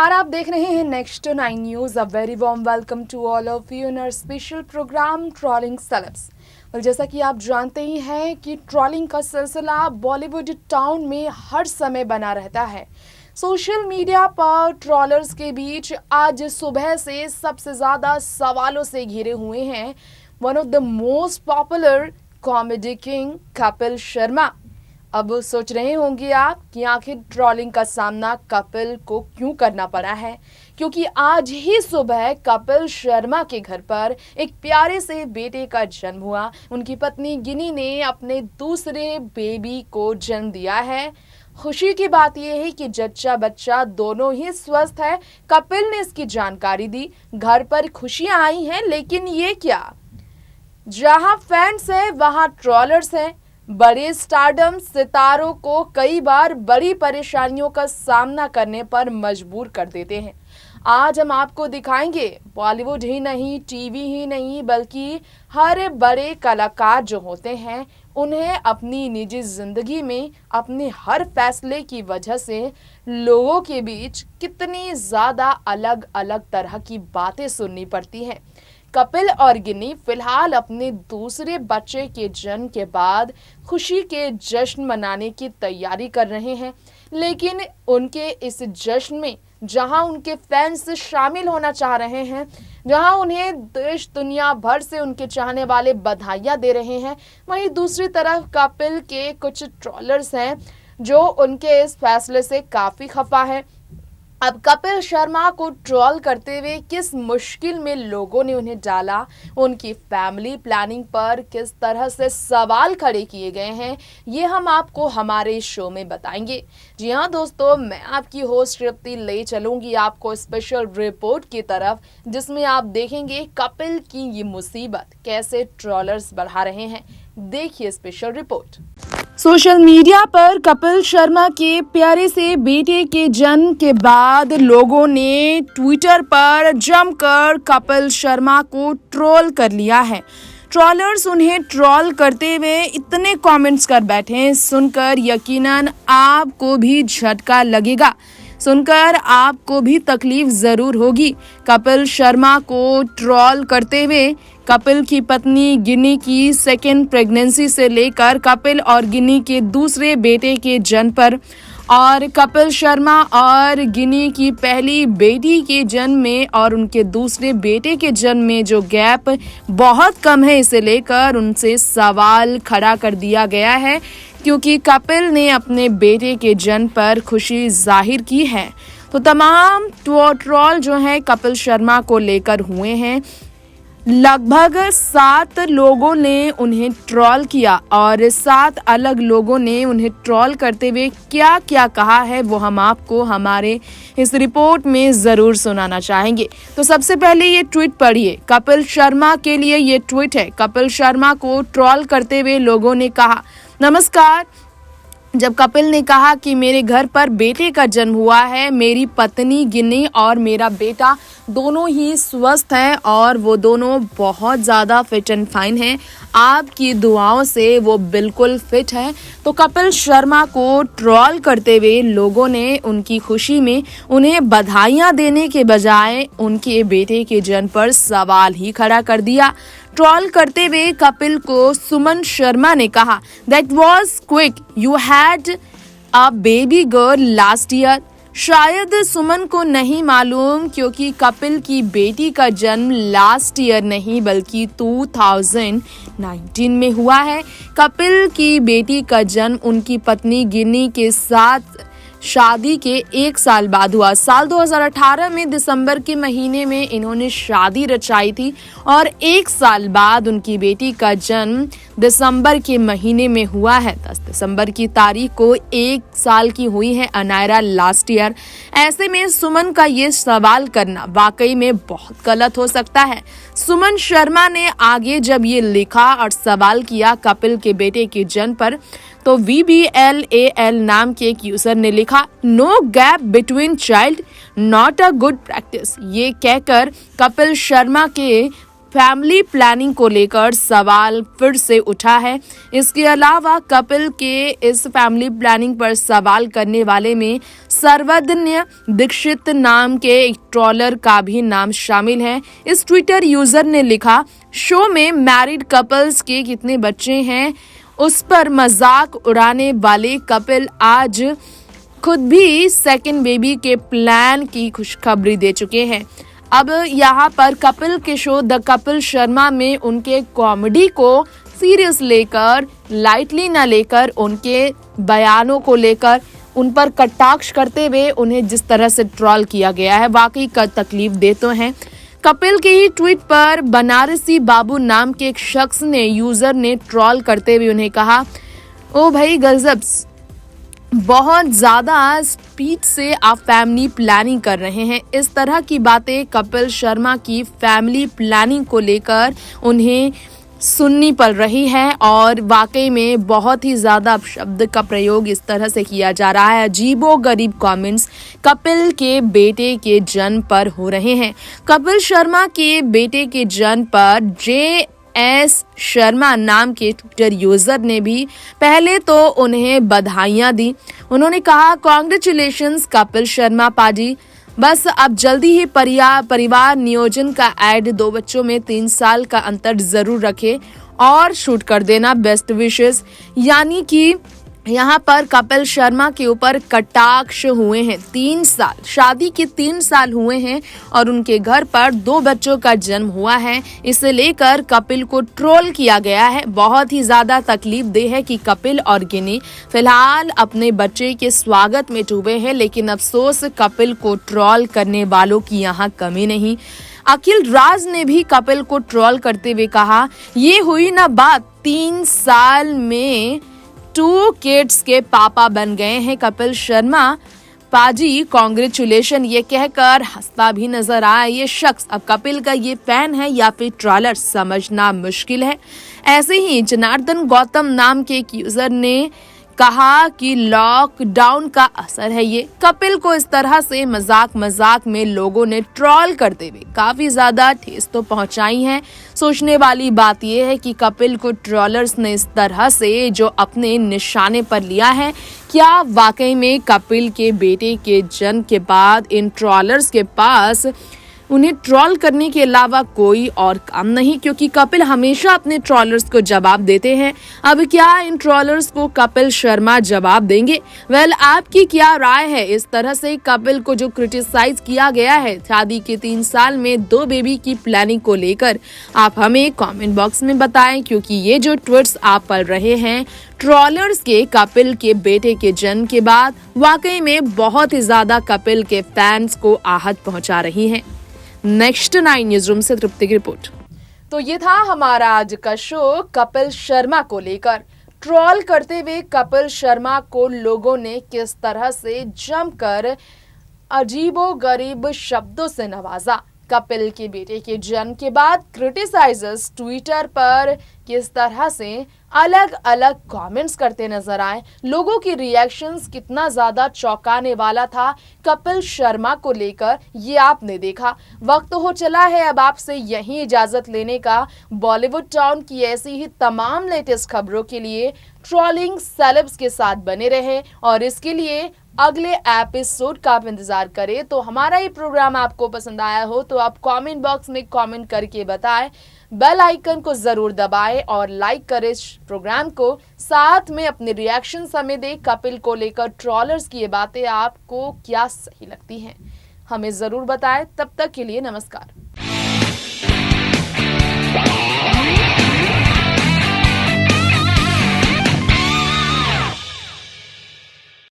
नमस्कार, आप देख रहे हैं next 9 news. A very warm welcome to all of you in our special program trolling celebs. और जैसा कि आप जानते ही हैं कि ट्रॉलिंग का सिलसिला बॉलीवुड टाउन में हर समय बना रहता है। सोशल मीडिया पर ट्रॉलर्स के बीच आज सुबह से सबसे ज़्यादा सवालों से घिरे हुए हैं one of the most popular comedy king Kapil Sharma. अब सोच रहे होंगे आप कि आखिर ट्रॉलिंग का सामना कपिल को क्यों करना पड़ा है, क्योंकि आज ही सुबह कपिल शर्मा के घर पर एक प्यारे से बेटे का जन्म हुआ। उनकी पत्नी गिनी ने अपने दूसरे बेबी को जन्म दिया है। खुशी की बात यह है कि जच्चा बच्चा दोनों ही स्वस्थ है। कपिल ने इसकी जानकारी दी। घर पर खुशियां आई हैं, लेकिन ये क्या, जहां फैंस हैं वहां ट्रॉलर्स हैं। बड़े स्टारडम सितारों को कई बार बड़ी परेशानियों का सामना करने पर मजबूर कर देते हैं। आज हम आपको दिखाएंगे बॉलीवुड ही नहीं, टीवी ही नहीं, बल्कि हर बड़े कलाकार जो होते हैं उन्हें अपनी निजी जिंदगी में अपने हर फैसले की वजह से लोगों के बीच कितनी ज़्यादा अलग अलग तरह की बातें सुननी पड़ती हैं। कपिल और गिनी फिलहाल अपने दूसरे बच्चे के जन्म के बाद खुशी के जश्न मनाने की तैयारी कर रहे हैं, लेकिन उनके इस जश्न में जहां उनके फैंस शामिल होना चाह रहे हैं, जहां उन्हें देश दुनिया भर से उनके चाहने वाले बधाइयां दे रहे हैं, वहीं दूसरी तरफ कपिल के कुछ ट्रॉलर्स हैं जो उनके इस फैसले से काफ़ी खफा है। अब कपिल शर्मा को ट्रोल करते हुए किस मुश्किल में लोगों ने उन्हें डाला, उनकी फैमिली प्लानिंग पर किस तरह से सवाल खड़े किए गए हैं, ये हम आपको हमारे शो में बताएंगे। जी हाँ दोस्तों, मैं आपकी होस्ट तृप्ति ले चलूंगी आपको स्पेशल रिपोर्ट की तरफ, जिसमें आप देखेंगे कपिल की ये मुसीबत कैसे ट्रोलर्स बढ़ा रहे हैं। देखिए स्पेशल रिपोर्ट। सोशल मीडिया पर कपिल शर्मा के प्यारे से बेटे के जन्म के बाद लोगों ने ट्विटर पर जमकर कपिल शर्मा को ट्रोल कर लिया है। ट्रोलर्स उन्हें ट्रोल करते हुए इतने कमेंट्स कर बैठे हैं, सुनकर यकीनन आपको भी झटका लगेगा, सुनकर आपको भी तकलीफ जरूर होगी। कपिल शर्मा को ट्रोल करते हुए कपिल की पत्नी गिनी की सेकेंड प्रेगनेंसी से लेकर कपिल और गिनी के दूसरे बेटे के जन्म पर, और कपिल शर्मा और गिनी की पहली बेटी के जन्म में और उनके दूसरे बेटे के जन्म में जो गैप बहुत कम है, इसे लेकर उनसे सवाल खड़ा कर दिया गया है, क्योंकि कपिल ने अपने बेटे के जन्म पर खुशी जाहिर की है। तो तमाम ट्रोल जो है कपिल शर्मा को लेकर हुए हैं। लगभग 7 लोगों ने उन्हें ट्रोल किया और 7 अलग लोगों ने उन्हें ट्रोल करते हुए क्या क्या कहा है वो हम आपको हमारे इस रिपोर्ट में ज़रूर सुनाना चाहेंगे। तो सबसे पहले ये ट्वीट पढ़िए। कपिल शर्मा के लिए ये ट्वीट है। कपिल शर्मा को ट्रोल करते हुए लोगों ने कहा, नमस्कार। जब कपिल ने कहा कि मेरे घर पर बेटे का जन्म हुआ है, मेरी पत्नी गिनी और मेरा बेटा दोनों ही स्वस्थ हैं और वो दोनों बहुत ज़्यादा फिट एंड फाइन हैं, आपकी दुआओं से वो बिल्कुल फिट है। तो कपिल शर्मा को ट्रोल करते हुए लोगों ने उनकी खुशी में उन्हें बधाइयाँ देने के बजाय उनके बेटे के जन्म पर सवाल ही खड़ा कर दिया। ट्रोल करते हुए कपिल को सुमन शर्मा ने कहा, that was quick, you had a baby girl last year. शायद सुमन को नहीं मालूम, क्योंकि कपिल की बेटी का जन्म लास्ट ईयर नहीं बल्कि 2019 में हुआ है। कपिल की बेटी का जन्म उनकी पत्नी गिनी के साथ शादी के 1 साल बाद हुआ। साल 2018 में दिसंबर के महीने में इन्होंने शादी रचाई थी और 1 साल बाद उनकी बेटी का जन्म दिसंबर के महीने में हुआ है। 10 दिसंबर की तारीख को 1 साल की हुई है अनायरा लास्ट ईयर। ऐसे में सुमन का ये सवाल करना वाकई में बहुत गलत हो सकता है। सुमन शर्मा ने आगे जब ये लिखा और सवाल किया कपिल के बेटे के जन्म पर, तो VBLAL नाम के एक यूजर ने लिखा, no gap between child, not a good practice. ये कहकर कपिल शर्मा के फैमिली प्लानिंग को लेकर सवाल फिर से उठा है। इसके अलावा कपिल के इस फैमिली प्लानिंग पर सवाल करने वाले में सर्वज्ञ दीक्षित नाम के एक ट्रोलर का भी नाम शामिल है। इस ट्विटर यूजर ने लिखा, शो में मैरिड कपल्स के कितने बच्चे हैं उस पर मजाक उड़ाने वाले कपिल आज खुद भी सेकंड बेबी के प्लान की खुशखबरी दे चुके हैं। अब यहाँ पर कपिल के शो द कपिल शर्मा में उनके कॉमेडी को सीरियस लेकर, लाइटली ना लेकर, उनके बयानों को लेकर उन पर कटाक्ष करते हुए उन्हें जिस तरह से ट्रोल किया गया है, वाकई का तकलीफ देते हैं। कपिल के ही ट्वीट पर बनारसी बाबू नाम के एक शख्स ने, यूजर ने ट्रोल करते हुए उन्हें कहा, ओ भाई गजब, बहुत ज़्यादा स्पीड से आप फैमिली प्लानिंग कर रहे हैं। इस तरह की बातें कपिल शर्मा की फैमिली प्लानिंग को लेकर उन्हें सुननी पड़ रही है और वाकई में बहुत ही ज़्यादा शब्द का प्रयोग इस तरह से किया जा रहा है। अजीबोगरीब कमेंट्स कपिल के बेटे के जन्म पर हो रहे हैं। कपिल शर्मा के बेटे के जन्म पर JS शर्मा नाम के ट्विटर यूजर ने भी पहले तो उन्हें बधाइयां दी। उन्होंने कहा, कांग्रेचुलेशंस कपिल शर्मा पाजी, बस अब जल्दी ही परिवार नियोजन का ऐड 2 बच्चों में 3 साल का अंतर जरूर रखे और शूट कर देना, बेस्ट विशेस। यानी कि यहाँ पर कपिल शर्मा के ऊपर कटाक्ष हुए हैं। 3 साल शादी के 3 साल हुए हैं और उनके घर पर 2 बच्चों का जन्म हुआ है। इसे लेकर कपिल को ट्रोल किया गया है। बहुत ही ज्यादा तकलीफ देह है कि कपिल और गिनी फिलहाल अपने बच्चे के स्वागत में डूबे हैं, लेकिन अफसोस कपिल को ट्रोल करने वालों की यहाँ कमी नहीं। अखिल राज ने भी कपिल को ट्रोल करते हुए कहा, ये हुई ना बात, 3 साल में 2 किड्स के पापा बन गए हैं कपिल शर्मा पाजी, कांग्रेचुलेशन। ये कहकर हंसता भी नजर आया ये शख्स। अब कपिल का ये फैन है या फिर ट्रोलर, समझना मुश्किल है। ऐसे ही जनार्दन गौतम नाम के एक यूजर ने कहा कि लॉकडाउन का असर है ये। कपिल को इस तरह से मजाक में लोगों ने ट्रोल करते हुए काफी ज्यादा ठेस तो पहुंचाई है। सोचने वाली बात यह है कि कपिल को ट्रोलर्स ने इस तरह से जो अपने निशाने पर लिया है, क्या वाकई में कपिल के बेटे के जन्म के बाद इन ट्रोलर्स के पास उन्हें ट्रोल करने के अलावा कोई और काम नहीं, क्योंकि कपिल हमेशा अपने ट्रोलर्स को जवाब देते हैं। अब क्या इन ट्रोलर्स को कपिल शर्मा जवाब देंगे? वेल, आपकी क्या राय है इस तरह से कपिल को जो क्रिटिसाइज किया गया है शादी के 3 साल में 2 बेबी की प्लानिंग को लेकर? आप हमें कमेंट बॉक्स में बताएं, क्योंकि ये जो ट्वीट्स आप पढ़ रहे हैं ट्रोलर्स के कपिल के बेटे के जन्म के बाद, वाकई में बहुत ही ज्यादा कपिल के फैंस को आहत पहुंचा रही है। नेक्स्ट 9 न्यूज रूम से तृप्ति की रिपोर्ट। तो ये था हमारा आज का शो कपिल शर्मा को लेकर। ट्रोल करते हुए कपिल शर्मा को लोगों ने किस तरह से जमकर अजीबोगरीब शब्दों से नवाजा। कपिल के बेटे के जन्म के बाद क्रिटिसाइजर्स ट्विटर पर किस तरह से अलग अलग कमेंट्स करते नजर आए। लोगों की रिएक्शंस कितना ज्यादा चौंकाने वाला था कपिल शर्मा को लेकर, ये आपने देखा। वक्त हो चला है अब आपसे यही इजाजत लेने का। बॉलीवुड टाउन की ऐसी ही तमाम लेटेस्ट खबरों के लिए ट्रोलिंग सेलेब्स के साथ बने रहे और इसके लिए अगले एपिसोड का आप इंतजार करें। तो हमारा ये प्रोग्राम आपको पसंद आया हो तो आप कमेंट बॉक्स में कमेंट करके बताएं, बेल आइकन को जरूर दबाएं और लाइक करें इस प्रोग्राम को। साथ में अपने रिएक्शन हमें दें। कपिल को लेकर ट्रोलर्स की ये बातें आपको क्या सही लगती हैं, हमें जरूर बताएं। तब तक के लिए नमस्कार।